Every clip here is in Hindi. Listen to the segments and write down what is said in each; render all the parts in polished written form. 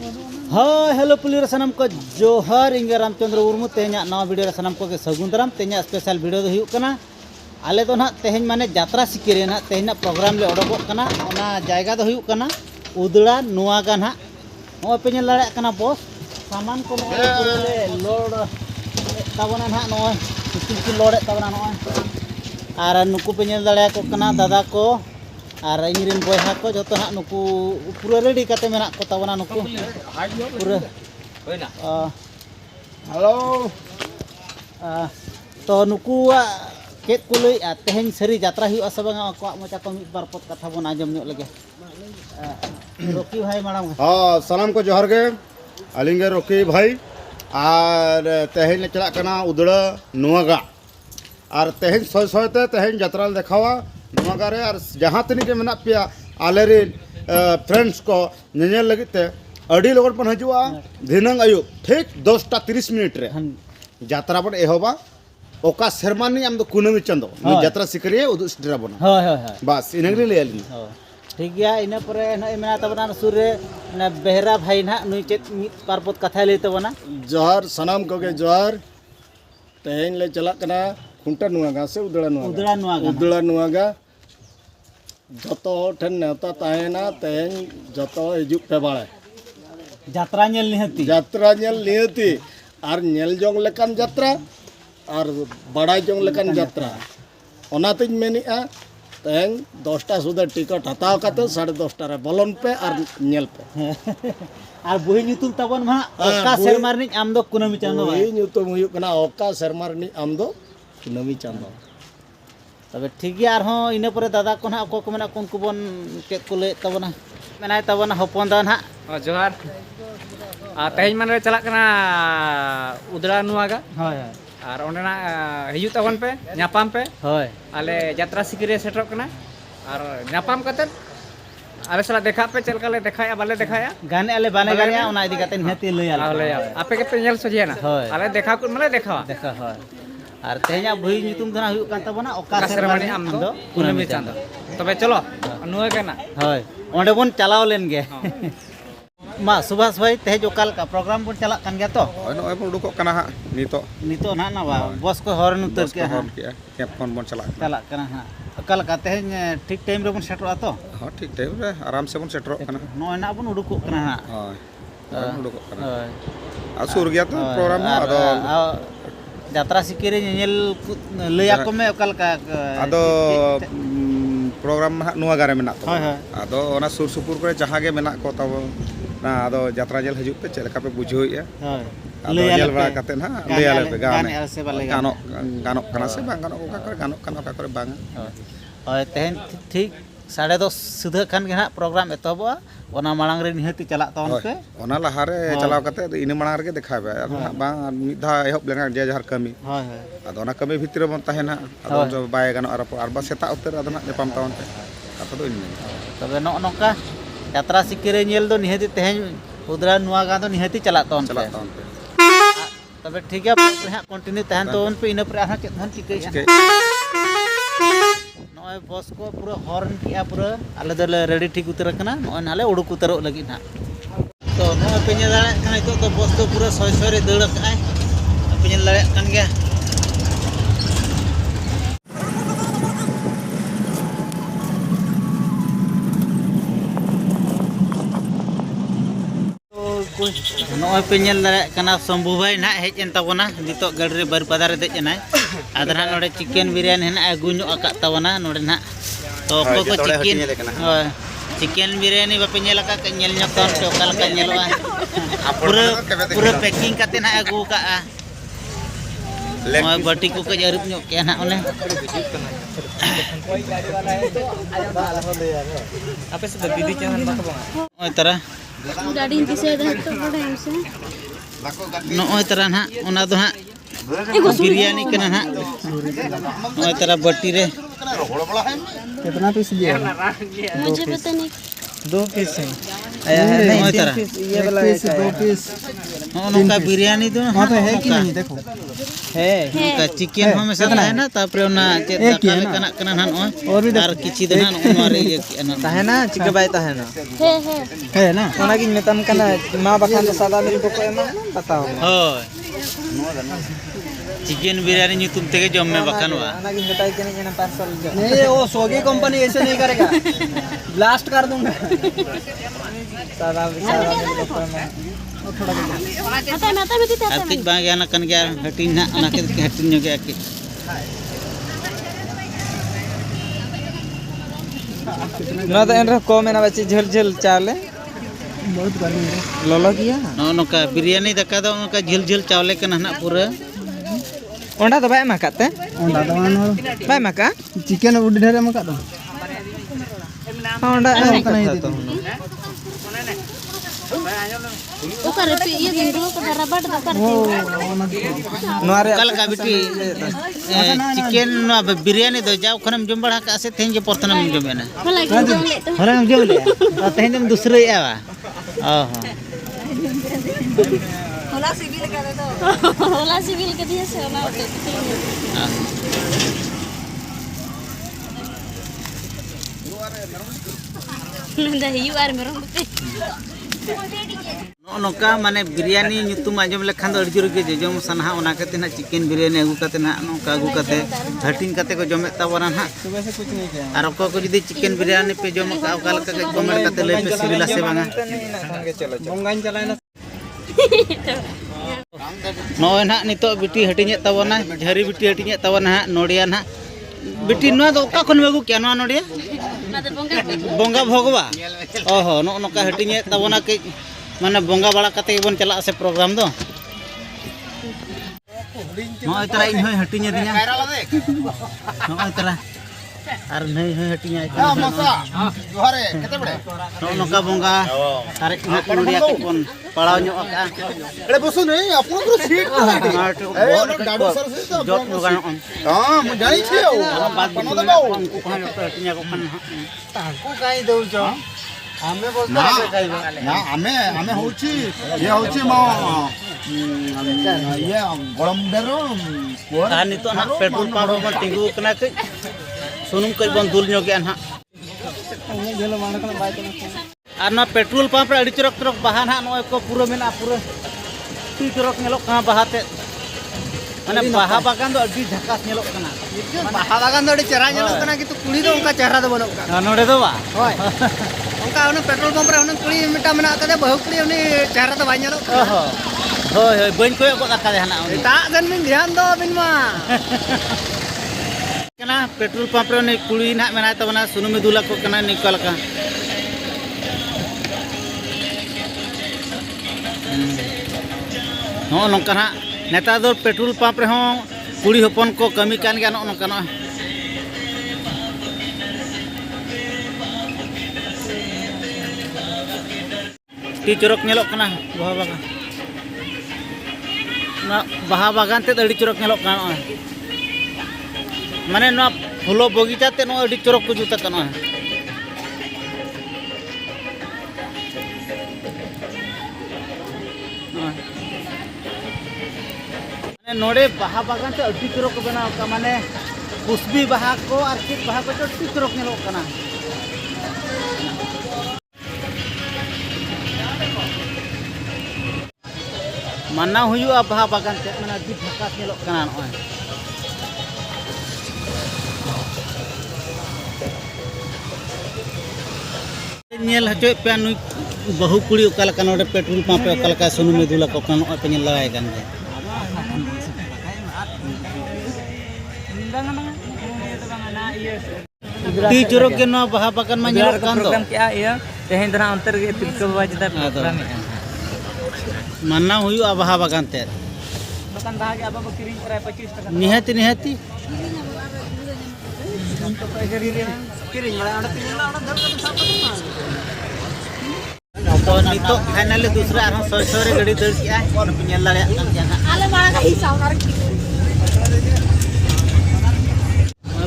हाँ हेलो पुलिस सनम को जोहर इंगे रामचंद्र मुर्मू तेना नवा वीडियो सनम को सगुन दाराम तेना स्पेशल वीडियो दो हुयुक कना आले तो ना तेहन माने यात्रा सिकेरे ना तेहना प्रोग्राम ले ओडोक कना ओना जायगा दो हुयुक कना उदड़ा नुआगा ना हो पे नेल दाड़े कना बॉस सामान को पूरे ले लोड ताबना ना नो किसी लोड ताबना नो आर नुकु पे नेल दाड़े को कना दादा को और इन बहा को जो हाँ नुकु पूरा रेडी करते मेना को ताबना नुकु पूरा हेलो तो नुकु चेक को लई तेहन सरी यात्रा हुआ से बांगा को मचा को मिद बार पद कथा बन आजम ᱧᱚᱜ लगे रोकी भाई माड़ाम हाँ सलाम को जोहर गे अलिंगे रोकी भाई और तेहन ले चला कना उदड़ा नुआगा और तेहन सोय सोयते तेहन यात्रा देखावा नुआगा रे और जहाँ तनी के मेना पे आले रे फ्रेंड्स को नेनेल लगिते अड़ी लगन पन हजुआ धिनंग आयु ठीक 10:30 मिनट रे यात्रा बन एहोबा ओका शर्मानी आम दो कुनमी चंदो यात्रा सिकरिए उदु स्टरा बना हां हां हां बस इनगली ले आली ठीक गया इना परे न मेना तबना सुर रे न बेहरा भाई ना नुई चेत मित पारपत कथा ले तबना जोहर सनाम को के जोहर तेहन ले चला कना खुंटा नुआगा से उदड़ा नुआगा जतो ठन नेता ताहेना तेहन जतो हिजुक पे बाळे यात्रा नेल निहती और नेल जोंग लेकान यात्रा और बड़ा जोंग लेकान यात्रा ओनातिन मेनिआ तेहन 10टा सुदा टिकट हताव काते 10:30 रे बोलन पे और नेल पे और बुही ᱧᱩᱛᱩᱢ तबन मा ओका शर्मारनी आम दो कुनमी चांदो बुही ᱧᱩᱛᱩᱢ हुयुक कना ओका शर्मारनी आम दो कुनमी चांदो तबे ठीक गया और हों इने परे दादा को ना को मेना कोन को बन चेक को ले तबना मेनाय तबना हपन दा ना जोहार तेहन माने चला कना उदड़ा नुआगा होय और ओंडेना हिजु तबन पे ᱧᱟᱯᱟᱢ पे होय आले यात्रा सिकरिया सेटरक कना और ᱧᱟᱯᱟᱢ कते आले सला देखा पे चलका ले देखाया बाले देखाया गाने आले बाने गाने ओना इदी कते नेती लय आले आपे के पे नेल सोजियाना आले देखा को माने देखावा देखा होय और तेहना बुही ᱧᱩᱛᱩᱢ दना हुयुक कान तबना ओका शर्मानी आम दो कुनमी चांदो तबे चलो नुआ केना होय ओंडे बन चलाव लेन गे मा सुभाष भाई तेज ओकाल का प्रोग्राम बन चला कान गया तो नय बन उडुक कना हा नितो ना ना बस को हॉर्न उतर के कैप फोन बन चला कना हा ओकाल का तेज ठीक टाइम रे बन सेटरो तो हां ठीक टाइम रे आराम से बन सेटरो कना नय ना बन उडुक कना हा हां उडुक कना आ सुर गया तो प्रोग्राम आदो यात्रा सिकेरे नेल लया को में ओकाल का आदो प्रोग्राम नुआ गारे मेना तो आदो ओना सुर सुपुर करे जहां गे मेना को तब ना आदो यात्रा जेल हजु पे चलका पे बुझोइया आदो जेल बड़ा कते ना लेयाले पे गानो कना से बांग गानो ओका करे गानो कना ओका करे बांग होय तेहन ठीक 10:30 सुधा खान गे ना प्रोग्राम एतबा ओना मांग रे निहति चला तन पे ओना लहारे चलाव कते इन मांग रे देखाबे बा मिधा एहब लेना जे जहर कमी होय होय आदो ओना कमी भितर बन ताहेना आदो जो बाय गानो आर बा सेता उतर आदो ना नेपाम तावन पे कथा दो इन तबे नोका यात्रा सिकेरे नेल दो निहति तेहन उदरा नुआ गा दो निहति चला तन पे तबे ठीक है हां कंटिन्यू तहन तो उन पे इन पर हां चेतन चिकै नय बस को पूरा हॉर्न किया पूरा आले दो रेडी ठीक उतर कना नय नाले उडुक उतरो लगी ना तो नय पे नेल दाड़े कना तो बस तो पूरा सोय सोय रे दड़ काय पे नेल दाड़े कन गया नय पे नेल दाड़े कना शंभू भाई ना हेज एन तबना नितो गाड़ी रे बारपदा रे देज एनाय आदरा नोडे चिकन बिरयानी हेना अगु ᱧᱚᱜ आका तबना नोडे ना तो को चिकन होय चिकन बिरयानी बापे नेल का नेल ᱧᱚᱜ तन पे ओकाल का नेलवा पूरा पैकिंग काते ना अगु का नय बाटी को कज अरुप ᱧᱚᱜ के ना ओने आपे से दीदी चैनल बाको ओय तरा गाड़ी दिसे द तो बड़े हमसे नय तरा ना ओना दो हा बिरयानी कना ना ओय तरा बाटी रे कितना पीस दिया मुझे पता नहीं 2 पीस है नहीं ये वाला 2 पीस नोका बिरयानी दो हां तो है कि नहीं देखो ᱱᱚᱝᱠᱟ चिकेन ᱦᱚᱸ ᱢᱮᱥᱟ ᱛᱟᱦᱮᱱᱟ ᱛᱟᱨᱯᱚᱨᱮ ᱚᱱᱟ ᱪᱮᱫ ᱫᱟᱠᱟ ᱞᱮᱠᱟᱱᱟᱜ ᱠᱟᱱᱟ ᱱᱟᱦᱟᱜ ᱱᱚᱜᱼᱚᱭ ᱟᱨ ᱠᱤᱪᱷᱤ ᱫᱚ ᱱᱟᱦᱟᱜ ᱱᱚᱜᱼᱚ ᱱᱚᱣᱟ ᱨᱮ ᱤᱭᱟᱹ ᱠᱮᱜᱼᱟ ᱱᱟᱦᱟᱜ ᱛᱟᱦᱮᱱᱟ ᱪᱤᱠᱟᱹ ᱵᱟᱭ ᱛᱟᱦᱮᱱᱟ है ना ᱚᱱᱟᱜᱤᱧ ᱢᱮᱛᱟᱢ ᱠᱟᱱᱟ ᱢᱟ ᱵᱟᱠᱷᱟᱱ ᱫᱚ ᱥᱟᱫᱟ ᱢᱤᱞ ᱠᱚᱠᱚ ᱮᱢᱟ ᱵᱟᱛᱟᱣ ᱢᱮ ᱦᱳᱭ चिकेन बिरयानी ᱧᱩᱛᱩᱢ ᱛᱮᱜᱮ ᱡᱚᱢ ᱢᱮ ᱵᱟᱠᱷᱟᱱ वाᱚᱱᱟᱜᱤᱧ ᱢᱮᱛᱟᱭ ᱠᱟᱱᱟ ᱡᱮ पार्सल नहीं वो सोगी कंपनी ऐसे नहीं करेगा ब्लास्ट कर दूंगा सादा मिल को एमा आता में ᱟᱨ ᱠᱟᱹᱡ ᱵᱟᱝ ᱜᱮ ᱠᱟᱱ ᱜᱮᱭᱟ ᱦᱟᱹᱴᱤᱧ ᱱᱟᱦᱟᱜ ᱚᱱᱟ ᱠᱷᱟᱹᱛᱤᱨ ᱛᱮ ᱦᱟᱹᱴᱤᱧ ᱧᱚᱜᱮᱜᱼᱟ ᱠᱟᱹᱡ ना तो एन को मेना बच्ची झल झल चावले बहुत गर्मी है ललो गया ᱱᱚᱜᱼᱚ ᱱᱚᱝᱠᱟ बिरयानी दाका ᱫᱚ ᱱᱚᱝᱠᱟ ঝিল ঝিল चावले ᱠᱟᱱᱟ ᱱᱟᱦᱟᱜ ᱯᱩᱨᱟᱹ ओंडा तो बाय माकाते ओंडा तो बाय माका चिकन उडी ढेरे माका दो ओंडा कना ही तो ओकर पे ये दिन को रबड़ दकर नोरे कल का बिटी चिकेन नोआ बिरयानी दो जाओ खनम जम बड़ा का से तेन जे परतनम जमेना होला के जम ले तो होला जम ले तेन जम दूसरे आवा ओहो होला सिविल के दिए से होला नंदा हियू आर मेरम ते ᱱᱚᱜᱼᱚ ᱱᱚᱝᱠᱟ ᱢᱟᱱᱮ ᱵᱤᱨᱭᱟᱱᱤ ᱧᱩᱛᱩᱢ ᱟᱸᱡᱚᱢ ᱞᱮᱠᱷᱟᱱ ᱫᱚ ᱟᱹᱰᱤ ᱡᱳᱨ ᱜᱮ ᱡᱚᱡᱚᱢ ᱥᱟᱱᱟ ᱚᱱᱟ ᱠᱷᱟᱹᱛᱤᱨ ᱱᱟᱜ चिकेन बिरयानी ᱟᱹᱜᱩ ᱠᱟᱛᱮ ᱱᱟᱜ ᱱᱚᱝᱠᱟ ᱟᱹᱜᱩ ᱠᱟᱛᱮ ᱦᱟᱹᱴᱤᱧ ᱠᱟᱛᱮ ᱠᱚ ᱡᱚᱢᱮᱫ ᱛᱟᱵᱚᱱᱟ ᱱᱟᱜ सुबह से कुछ नहीं किया ᱟᱨ ᱚᱠᱚᱭ ᱠᱚ ᱡᱩᱫᱤ चिकेन बिरयानी पे ᱡᱚᱢ ᱠᱟᱜ ᱚᱠᱟ ᱞᱮᱠᱟ ᱠᱟᱹᱡ ᱠᱚᱢᱮᱱᱴ ᱠᱟᱛᱮ ᱞᱟᱹᱭ ᱯᱮ ᱥᱤᱵᱤᱞᱟ ᱥᱮ ᱵᱟᱝᱟ बोंगाइन चलाना ᱱᱚᱜᱼᱚᱭ ᱱᱟᱜ ᱱᱤᱛᱚᱜ ᱵᱤᱴᱤ ᱦᱟᱹᱴᱤᱧᱮᱫ ᱛᱟᱵᱚᱱᱟ ᱡᱷᱟᱹᱨᱤ ᱵᱤᱴᱤ ᱦᱟᱹᱴᱤᱧᱮᱫ ᱛᱟᱵᱚᱱᱟ ᱦᱟᱸᱜ ᱱᱚᱲᱤᱭᱟ ᱱᱟᱜ ᱵᱤᱴᱤ ᱱᱚᱣᱟ ᱫᱚ ᱚᱠᱟ ᱠᱷᱚᱱ ᱟᱹᱜᱩ ᱠᱮᱜᱼᱟ ᱱᱚᱣᱟ ᱱᱚᱲᱤᱭᱟ ना तो बंगा ᱵᱚᱸᱜᱟ ᱵᱷᱚᱜᱽᱵᱟ ᱚᱦᱚ ᱱᱚᱜᱼᱚ ᱱᱚᱝᱠᱟ ᱦᱟᱹᱴᱤᱧᱮᱫ ᱛᱟᱵᱚᱱᱟ ᱠᱟᱹᱡ ᱢᱟᱱᱮ ᱵᱚᱸᱜᱟ ᱵᱟᱲᱟ ᱠᱟᱛᱮ ᱜᱮᱵᱚᱱ ᱪᱟᱞᱟᱜᱼᱟ ᱥᱮ ᱯᱨᱳᱜᱨᱟᱢ ᱫᱚ ᱱᱚᱜᱼᱚᱭ ᱛᱟᱨᱟ ᱤᱧ ᱦᱚᱸᱭ ᱦᱟᱹᱴᱤᱧᱮᱫᱤᱧᱟ ᱱᱚᱜᱼᱚᱭ ᱛᱟᱨᱟ ᱟᱨ ᱱᱟᱹᱭ ᱦᱚᱸᱭ ᱦᱟᱹᱴᱤᱧᱟᱭ जोहारे केते बड़े ᱱᱚᱜᱼᱚ ᱱᱚᱝᱠᱟ ᱵᱚᱸᱜᱟ ᱥᱟᱨᱮᱡ ᱱᱟᱜ ᱱᱚᱲᱤᱭᱟ ᱠᱟᱹᱡ ᱵᱚᱱ ᱯᱟᱲᱟᱣ ᱧᱚᱜ ᱠᱟᱜᱼᱟ एड़े बसु नहीं आपन को सीट डाडू सर से तो ᱡᱚᱛ ᱧᱚᱜ ᱜᱟᱱᱚᱜᱼᱟ हां मु जानी छी ᱟᱨ ᱵᱟᱫ पनो ᱵᱟᱹᱠᱤ दबाओ ᱩᱱᱠᱩ ᱠᱚᱦᱚᱸ ᱡᱚᱛᱚ ᱦᱟᱹᱴᱤᱧᱟ ᱠᱚ ᱠᱷᱟᱱ ᱦᱟᱸᱜ ताको काई दउछ हमें बोल ना ना हमें हमें होची ये होची मो ये गरम डेरो ᱟᱨ ᱱᱤᱛᱚᱜ ᱱᱟᱜ ᱯᱮᱴᱨᱳᱞ ᱯᱟᱢᱯ ᱨᱮᱵᱚᱱ ᱛᱤᱸᱜᱩ ᱟᱠᱟᱱᱟ ᱠᱟᱹᱡ ᱥᱩᱱᱩᱢ ᱠᱟᱹᱡ ᱵᱚᱱ ᱫᱩᱞ ᱧᱚᱜᱮᱜᱼᱟ ᱱᱟᱦᱟᱜ ᱟᱨ ᱱᱚᱣᱟ ᱯᱮᱴᱨᱳᱞ ᱯᱟᱢᱯ ᱨᱮ ᱟᱹᱰᱤ ᱪᱚᱨᱚᱠ ᱪᱚᱨᱚᱠ ᱵᱟᱦᱟ ᱱᱟᱦᱟᱜ ᱱᱚᱜᱼᱚᱭ ᱠᱚ ᱯᱩᱨᱟᱹ ᱢᱮᱱᱟᱜᱼᱟ ᱯᱩᱨᱟᱹ ᱟᱹᱰᱤ ᱪᱚᱨᱚᱠ ᱧᱮᱞᱚᱜ ᱠᱟᱱᱟ ᱵᱟᱦᱟ ᱛᱮ ᱢᱟᱱᱮ ᱵᱟᱦᱟ ᱵᱟᱜᱟᱱ ᱫᱚ ᱟᱹᱰि ᱡᱷᱟᱠᱟᱥ ᱧᱮᱞᱚᱜ ᱠᱟᱱᱟ बाहा बागान दो चेहरा ñeloग kana gitu कुड़ी दो उनका चेहरा दो बनोग का ᱱᱚᱰᱮ ᱫᱚ ᱵᱟ होय उनका उन पेट्रोल पंप रे उन कुड़ी मिटा मेना कदे बहु कुड़ी उनी चेहरा दो बाय ñeloग ᱚᱦᱚ ᱦᱳᱭ ᱦᱳᱭ ᱵᱟᱹᱧ ᱠᱚᱭᱚᱜ ᱜᱚᱫ ᱟᱠᱟᱫᱮ ᱦᱟᱱᱟ ᱩᱱᱤ ता जन में ध्यान दो बिन मा ᱠᱟᱱᱟ ᱯᱮᱴᱨᱳᱞ ᱯᱟᱢᱯ ᱨᱮ ᱩᱱᱤ ᱠᱩᱲᱤ ᱱᱟᱦᱟᱜ ᱢᱮᱱᱟᱭ ᱛᱟᱵᱚᱱᱟ ᱥᱩᱱᱩᱢᱮ ᱫᱩᱞ ᱟᱠᱚ ᱠᱟᱱᱟ ᱱᱤᱝᱠᱟ ᱞᱮᱠᱟ ᱱᱚᱜᱼᱚ ᱱᱚᱝᱠᱟ ᱱᱟᱦᱟᱜ ᱱᱮᱛᱟᱨ ᱫᱚ ᱯᱮᱴᱨᱳᱞ ᱯᱟᱢᱯ ᱨᱮᱦᱚᱸ ᱠᱩᱲᱤ ᱦᱚᱯᱚᱱ ᱠᱚ ᱠᱟᱹᱢᱤ ᱠᱟᱱ ᱜᱮᱭᱟ ᱱᱚᱜᱼᱚ ᱱᱚᱝᱠᱟ ᱱᱚᱜᱼᱚᱭ ᱟᱹᱰᱤ ᱪᱚᱨᱚᱠ ᱧᱮᱞᱚᱜ ᱠᱟᱱᱟ ᱵᱟᱦᱟ ᱵᱟᱜᱟᱱ ᱱᱚᱣᱟ ᱵᱟᱦᱟ ᱵᱟᱜᱟᱱ ᱛᱮᱫ ᱟᱹᱰᱤ ᱪᱚᱨᱚᱠ ᱧᱮᱞᱚᱜ ᱠᱟᱱᱟ ᱱᱚᱜᱼᱚᱭ ᱢᱟᱱᱮ ᱱᱚᱣᱟ ᱯᱷᱩᱞᱚ ᱵᱚᱜᱤᱪᱟ ᱛᱮ ᱱᱚᱣᱟ ᱟᱹᱰᱤ ᱪᱚᱨᱚᱠ ᱠᱚ ᱡᱩᱛ ᱟᱠᱟᱫ ᱱᱚᱜᱼᱚᱭ ᱢᱟᱱᱮ ᱱᱚᱰᱮ ᱵᱟᱦᱟ ᱵᱟᱜᱟᱱ ᱛᱮ ᱟᱹᱰᱤ ᱪᱚᱨᱚᱠ ᱠᱚ ᱵᱮᱱᱟᱣ ᱟᱠᱟᱫᱼᱟ ᱢᱟᱱᱮ ᱠᱩᱥᱵᱤ ᱵᱟᱦᱟ ᱠᱚ ᱟᱨ ᱪᱮᱫ ᱵᱟᱦᱟ ᱠᱚ ᱟᱹᱰᱤ ᱪᱚᱨᱚᱠ ᱧᱮᱞᱚᱜ ᱠᱟᱱᱟ ᱢᱟᱱᱟᱣ ᱦᱩᱭᱩᱜᱼᱟ ᱵᱟᱦᱟ ᱵᱟᱜᱟᱱ ᱛᱮ ᱢᱟᱱᱮ ᱟᱹᱰᱤ ᱡᱷᱟᱠᱟᱥ ᱧᱮᱞᱚᱜ ᱠᱟᱱᱟ ᱱᱚᱜᱼᱚᱭ ᱧᱮᱞ ᱦᱚᱪᱚᱭᱮᱫ ᱯᱮᱭᱟ ᱱᱩᱭ ᱵᱟᱹᱦᱩ ᱠᱩᱲᱤ ᱚᱠᱟ ᱞᱮᱠᱟ ᱱᱚᱰᱮ ᱯᱮᱴᱨᱳᱞ ᱯᱟᱢᱯ ᱨᱮ ᱚᱠᱟ ᱞᱮᱠᱟ ᱥᱩᱱᱩᱢᱮ ᱫᱩᱞ ᱟᱠᱚ ᱠᱟᱱᱟ ᱱᱚᱜᱼᱚᱭ ᱯᱮ ᱧᱮᱞ ᱞᱟᱜᱟᱭ ᱠᱟᱱ ᱜᱮᱭᱟ ᱟᱹᱰᱤ ᱪᱚᱨᱚᱠ ᱜᱮ ᱱᱚᱣᱟ ᱵᱟᱦᱟ ᱵᱟᱜᱟन ᱢᱟ ᱧᱮᱞᱚᱜ ᱠᱟᱱ ᱫᱚ प्रोग्राम क्या ये तेहेन दना अंतर गे तिलका बाबा जदा प्रोग्राम ᱢᱟᱱᱟᱣ ᱦᱩᱭᱩᱜᱼᱟ ᱵᱟᱦᱟ ᱵᱟᱜᱟन ᱛᱮ दुकान दाहा गे अब किरिंग करे 25 टका निहाती निहाती किरिंग बड़ा अंडा तीन ला अंडा धर के साफ तो नितोग फाइनली दूसरा आरो सौ सौ रे गाड़ी दड़ किया और पिनल दाड़े कन जाना आले बड़ा का हिसाब ना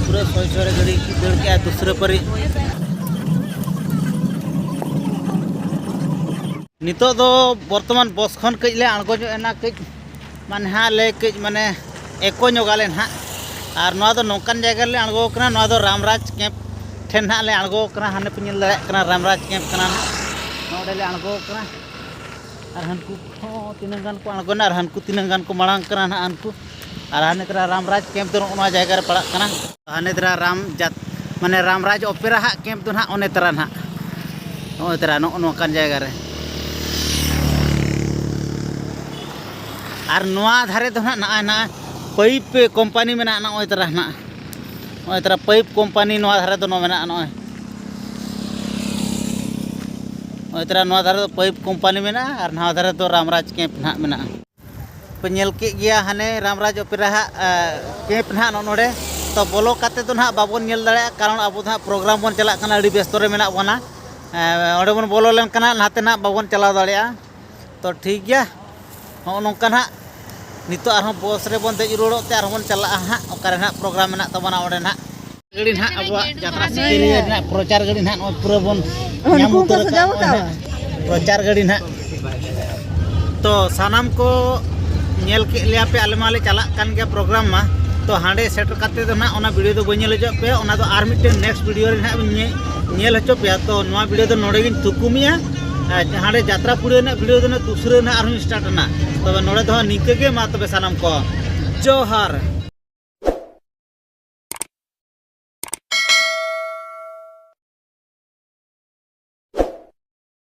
पूरा सौ सौ रे गाड़ी दड़ किया दूसरे पर नितो दो वर्तमान बस खन कजले आणगो जो एना कज माने हा ले कज माने एको ñoगाले हां और नोआ दो नोंकान जायगा ले अणगो कना नोआ दो रामराज कैंप ठेन हां ले अणगो कना हाने पे ñel दाड़े कना रामराज कैंप कना नोडे ले अणगो कना और हनकु तीनंग गान को अणगोना और हनकु तीनंग गान को मांग कना ना अनकु और हाने तरा रामराज कैंप दो नोआ जायगा रे पड़ा कना हाने तरा राम जात माने रामराज ओपेरा हा कैंप दो ना ओने तरा ना ओने तरा नोंकान जायगा रे और नोआ धारे दो ना पाइप कंपनी में ना ओय तरा पाइप कंपनी नोआ धारे दो नो मेना नोय ओय तरा नोआ धारे दो पाइप कंपनी में ना और नोआ धारे दो रामराज कैंप ना मेना पे ñel के गया हाने रामराज ओपेरा कैंप ना नोडे तो बोलो काते तो ना बाबन ñel दाड़े कारण अब ना प्रोग्राम बन चला कना अड़ी व्यस्त रे मेना बना ओडे बन बोलो लेन कना नाते ना बाबन चला दाड़े तो ठीक गया हो नोंका ना नितो आरो बस रे बन देज रुड़ोते आरो बन चला हां ओकारे ना प्रोग्राम मेना तबना ओडे ना गड़ी ना अब यात्रा सिकिरिया ना प्रचार गड़ी ना पूरा बन नाम उतर प्रचार गड़ी ना तो सानाम को ñel के लिया पे आले माले चला कान गया प्रोग्राम मा तो हांडे सेटर काते तो ना ओना वीडियो दो बन ñel जो पे ओना दो आर मिटे नेक्स्ट वीडियो रे ना ñel हचो पे तो नोआ वीडियो दो नोडे गिन तुकुमिया हांडे यात्रा पुड़े ना वीडियो दो ना दूसरे ना आरो स्टार्ट ना तबे नोडे दो निके गे मा तबे सानाम को जोहार।